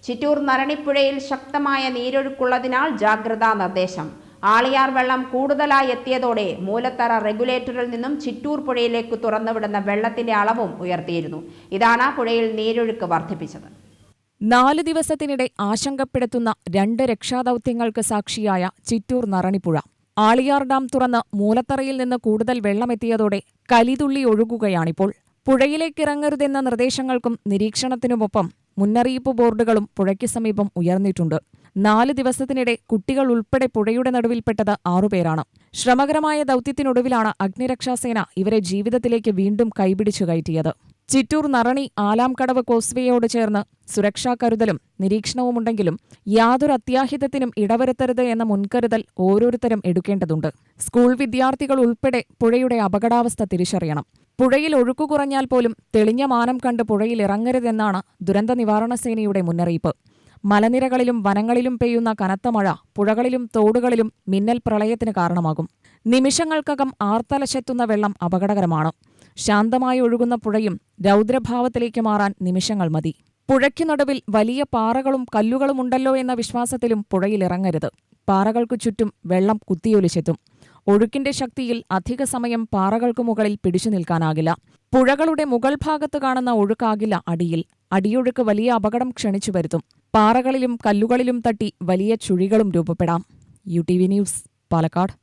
ചിറ്റൂർ നരണിപ്പുഴയിൽ ശക്തമായ നീരൊഴുക്കുള്ളതിനാൽ ജാഗ്രതാ നിർദ്ദേശം. ആളിയാർ വെള്ളം കൂടുതലായി എത്തിയതോടെ മൂലത്തറ റെഗുലേറ്ററിൽ നിന്നും ചിറ്റൂർ പുഴയിലേക്ക് തുറന്നുവിടുന്ന വെള്ളത്തിന്റെ അളവും ഉയർത്തിയിരുന്നു. ഇതാണ് പുഴയിൽ നീരൊഴുക്ക് വർദ്ധിപ്പിച്ചത്. 4 ദിവസത്തിനിടെ ആശങ്കപ്പെടുത്തുന്ന 2 രക്ഷാദൌത്യങ്ങൾക്ക് സാക്ഷിയായ ചിറ്റൂർ നരണിപ്പുഴ. ആളിയാർ ഡാം തുറന്ന് മൂലത്തറയിൽ നിന്ന് കൂടുതൽ വെള്ളമെത്തിയതോടെ കലിതുള്ളി ഒഴുകുകയാണിപ്പോൾ. പുഴയിലേക്കിറങ്ങരുതെന്ന നിർദ്ദേശങ്ങൾക്കും നിരീക്ഷണത്തിനുമൊപ്പം മുന്നറിയിപ്പ് ബോർഡുകളും പുഴയ്ക്ക് സമീപം ഉയർന്നിട്ടുണ്ട്. 4 ദിവസത്തിനിടെ കുട്ടികൾ ഉൾപ്പെടെ പുഴയുടെ നടുവിൽപ്പെട്ടത് 6 പേരാണ്. ശ്രമകരമായ ദൌത്യത്തിനൊടുവിലാണ് അഗ്നിരക്ഷാസേന ഇവരെ ജീവിതത്തിലേക്ക് വീണ്ടും കൈപിടിച്ചു കയറ്റിയത്. ചിറ്റൂർ നറണി ആലാംകടവ് കോസ്വേയോട് ചേർന്ന് സുരക്ഷാ കരുതലും നിരീക്ഷണവുമുണ്ടെങ്കിലും യാതൊരു അത്യാഹിതത്തിനും ഇടവരുത്തരുത് എന്ന മുൻകരുതൽ ഓരോരുത്തരും എടുക്കേണ്ടതുണ്ട്. സ്കൂൾ വിദ്യാർത്ഥികൾ ഉൾപ്പെടെ പുഴയുടെ അപകടാവസ്ഥ തിരിച്ചറിയണം. പുഴയിൽ ഒഴുക്കു കുറഞ്ഞാൽ പോലും തെളിഞ്ഞ മാനം കണ്ട് പുഴയിൽ ഇറങ്ങരുതെന്നാണ് ദുരന്ത നിവാരണ സേനയുടെ മുന്നറിയിപ്പ്. മലനിരകളിലും വനങ്ങളിലും പെയ്യുന്ന കനത്ത മഴ പുഴകളിലും തോടുകളിലും മിന്നൽ പ്രളയത്തിന് കാരണമാകും. നിമിഷങ്ങൾക്കകം ആർത്തലച്ചെത്തുന്ന വെള്ളം അപകടകരമാണ്. ശാന്തമായി ഒഴുകുന്ന പുഴയും രൗദ്രഭാവത്തിലേക്ക് മാറാൻ നിമിഷങ്ങൾ മതി. പുഴയ്ക്കു നടുവിൽ വലിയ പാറകളും കല്ലുകളുമുണ്ടല്ലോ എന്ന വിശ്വാസത്തിലും പുഴയിലിറങ്ങരുത്. പാറകൾക്കു ചുറ്റും വെള്ളം കുത്തിയൊലിച്ചെത്തും. ഒഴുക്കിന്റെ ശക്തിയിൽ അധിക സമയം പാറകൾക്കു മുകളിൽ പിടിച്ചു നിൽക്കാനാകില്ല. പുഴകളുടെ മുകൾ ഭാഗത്ത് കാണുന്ന ഒഴുക്കാകില്ല അടിയിൽ. അടിയൊഴുക്ക് വലിയ അപകടം ക്ഷണിച്ചു വരുത്തും. പാറകളിലും കല്ലുകളിലും തട്ടി വലിയ ചുഴികളും രൂപപ്പെടാം. UTV news, Palakkad.